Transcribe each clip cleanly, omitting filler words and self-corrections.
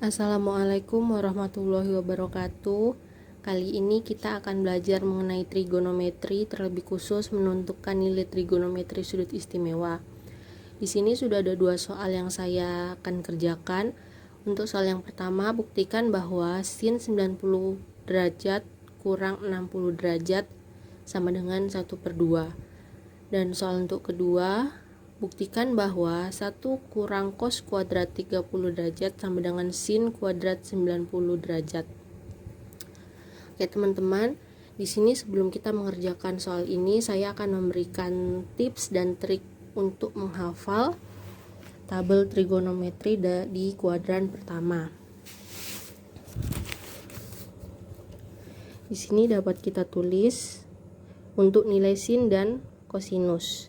Assalamualaikum warahmatullahi wabarakatuh. Kali ini kita akan belajar mengenai trigonometri, terlebih khusus menentukan nilai trigonometri sudut istimewa. Di sini sudah ada dua soal yang saya akan kerjakan. Untuk soal yang pertama, buktikan bahwa sin 90 derajat kurang 60 derajat sama dengan 1/2. Dan soal untuk kedua, buktikan bahwa 1 kurang cos kuadrat 30 derajat sama dengan sin kuadrat 90 derajat. Oke teman-teman, di sini sebelum kita mengerjakan soal ini, saya akan memberikan tips dan trik untuk menghafal tabel trigonometri di kuadran pertama. Di sini dapat kita tulis untuk nilai sin dan kosinus.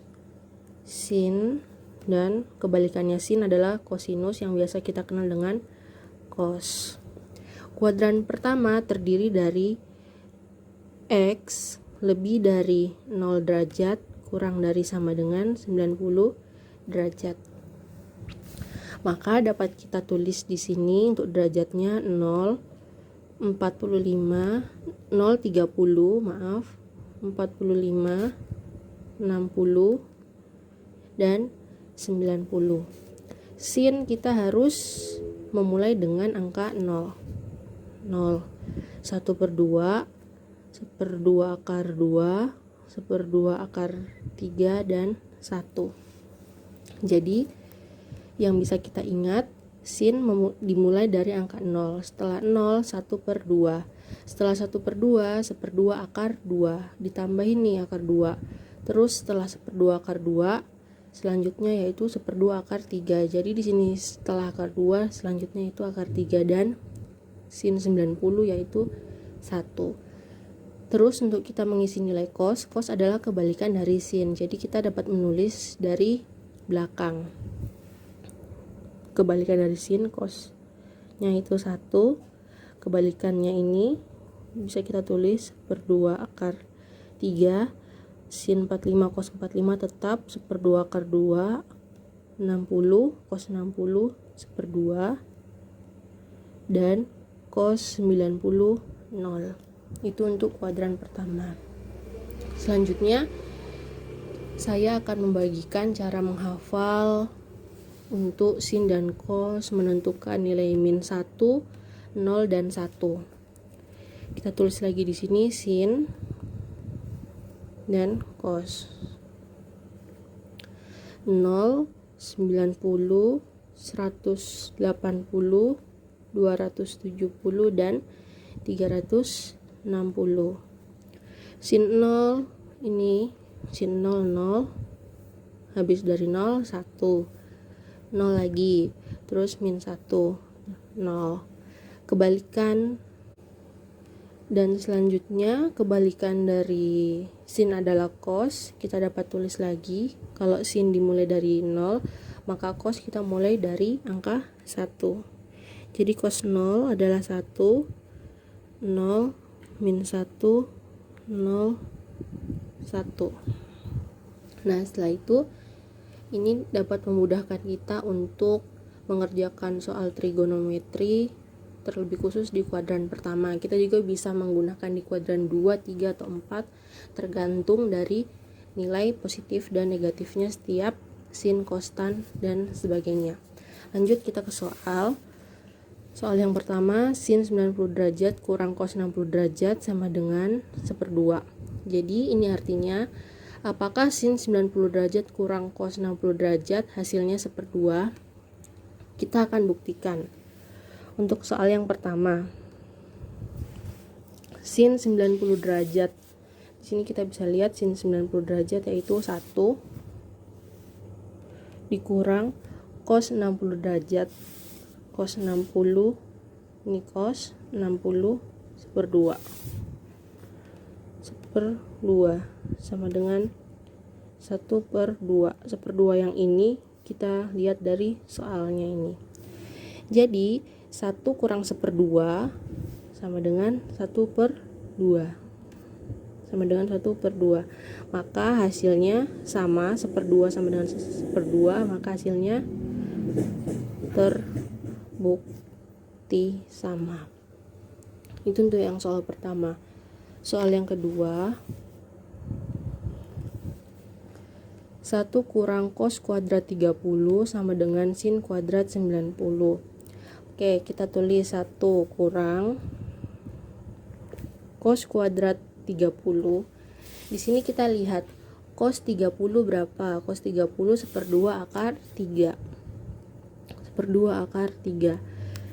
Sin dan kebalikannya sin adalah kosinus yang biasa kita kenal dengan cos. Kuadran pertama terdiri dari x lebih dari 0 derajat kurang dari sama dengan 90 derajat. Maka dapat kita tulis di sini untuk derajatnya 0, 45, 0, 30, 45, 60, dan 90. Sin kita harus memulai dengan angka 0. 0, 1/2, 1/2 akar 2, 1/2 akar 3, dan 1. Jadi, yang bisa kita ingat, sin dimulai dari angka 0. Setelah 0, 1/2. Setelah 1/2, 1/2 akar 2. Ditambahin nih akar 2. Terus setelah 1/2 akar 2, selanjutnya yaitu 1/2 akar 3. Jadi di sini setelah akar 2 selanjutnya itu akar 3 dan sin 90 yaitu 1. Terus untuk kita mengisi nilai cos adalah kebalikan dari sin. Jadi kita dapat menulis dari belakang. Kebalikan dari sin cosnya itu 1. Kebalikannya ini bisa kita tulis 1/2 akar 3. Sin 45 cos 45 tetap 1/2 akar 2, 60 cos 60 1/2, dan cos 90 0. Itu untuk kuadran pertama. Selanjutnya saya akan membagikan cara menghafal untuk sin dan cos menentukan nilai min 1, 0, dan 1. Kita tulis lagi di sini sin dan cos. 0, 90, 180, 270, dan 360. Sin 0 ini sin 0 0, habis dari 0 1, 0 lagi, terus min 1 0. Kebalikan dan selanjutnya kebalikan dari sin adalah cos. Kita dapat tulis lagi, kalau sin dimulai dari 0, maka cos kita mulai dari angka 1. Jadi cos 0 adalah 1, 0, min 1, 0, 1. Nah setelah itu ini dapat memudahkan kita untuk mengerjakan soal trigonometri, terlebih khusus di kuadran pertama. Kita juga bisa menggunakan di kuadran 2, 3, atau 4 tergantung dari nilai positif dan negatifnya setiap sin, kostan, dan sebagainya. Lanjut kita ke soal. Soal yang pertama, sin 90 derajat kurang cos 60 derajat sama dengan 1/2. Jadi ini artinya apakah sin 90 derajat kurang cos 60 derajat hasilnya 1/2? Kita akan buktikan. Untuk soal yang pertama, sin 90 derajat. Di sini kita bisa lihat sin 90 derajat yaitu 1 dikurang cos 60 derajat. Cos 60 ini cos 60 1/2. 1/2 sama dengan 1/2. 1/2 yang ini kita lihat dari soalnya ini. Jadi 1 kurang 1/2 sama dengan 1/2. Sama dengan 1/2. Maka hasilnya sama, 1/2 sama dengan 1/2, maka hasilnya terbukti. terbukti sama. Itu untuk yang soal pertama. Soal yang kedua, 1 kurang cos kuadrat 30 sama dengan sin kuadrat 90. Oke, kita tulis 1 kurang cos kuadrat 30. Di sini kita lihat cos 30 berapa? Cos 30 1/2 akar 3. 1/2 akar 3.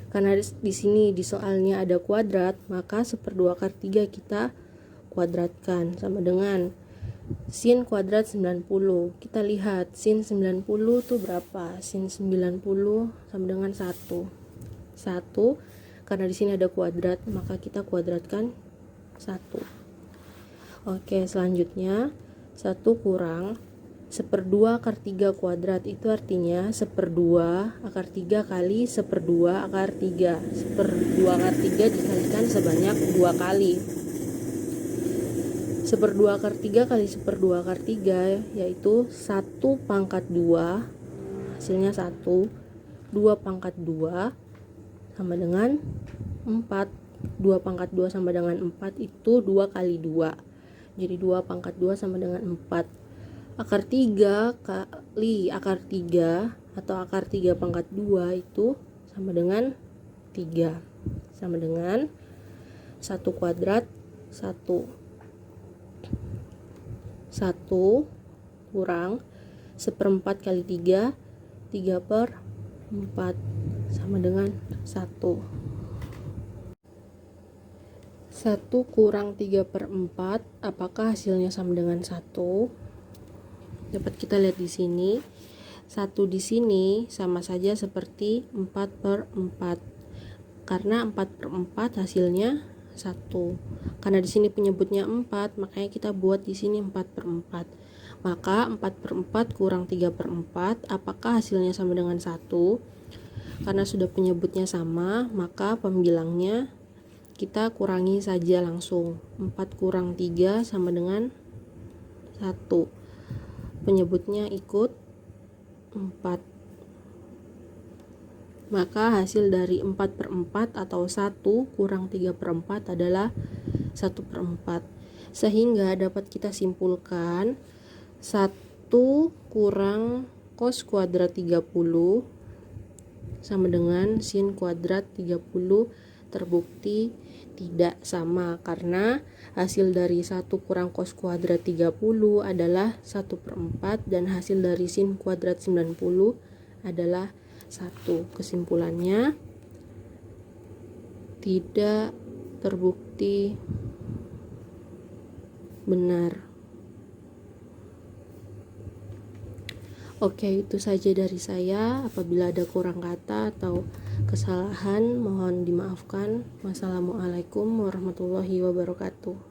Karena di sini di soalnya ada kuadrat, maka 1/2 akar 3 kita kuadratkan sama dengan sin kuadrat 90. Kita lihat sin 90 itu berapa? Sin 90 sama dengan 1. 1 karena di sini ada kuadrat, maka kita kuadratkan 1. Oke, selanjutnya 1 kurang 1/2 akar 3 kuadrat, itu artinya 1/2 akar 3 kali 1/2 akar 3. 1/2 akar 3 dikalikan sebanyak 2 kali. 1/2 akar 3 kali 1/2 akar 3 yaitu 1 pangkat 2, hasilnya 1. 2 pangkat 2 sama dengan 4. 2 pangkat 2 sama dengan 4 itu 2 kali 2. Jadi 2 pangkat 2 sama dengan 4. Akar 3 kali akar 3 atau akar 3 pangkat 2 itu sama dengan 3. Sama dengan 1 kuadrat 1. 1 kurang 1/4 kali 3, 3/4 sama dengan 1. 1 kurang 3/4, apakah hasilnya sama dengan 1? Dapat kita lihat di sini. 1 di sini sama saja seperti 4/4. Karena 4/4 hasilnya 1. Karena di sini penyebutnya 4, makanya kita buat di sini 4/4. Maka 4/4 kurang 3/4, apakah hasilnya sama dengan 1? Karena sudah penyebutnya sama, maka pembilangnya kita kurangi saja langsung. 4 kurang 3 sama dengan 1. Penyebutnya ikut 4. Maka hasil dari 4/4 atau 1 kurang 3/4 adalah 1/4. Sehingga dapat kita simpulkan 1 kurang cos kuadrat 30 sama dengan sin kuadrat 30 terbukti tidak sama, karena hasil dari 1 kurang cos kuadrat 30 adalah 1/4 dan hasil dari sin kuadrat 90 adalah 1. Kesimpulannya tidak terbukti benar. Oke, itu saja dari saya. Apabila ada kurang kata atau kesalahan, mohon dimaafkan. Wassalamualaikum warahmatullahi wabarakatuh.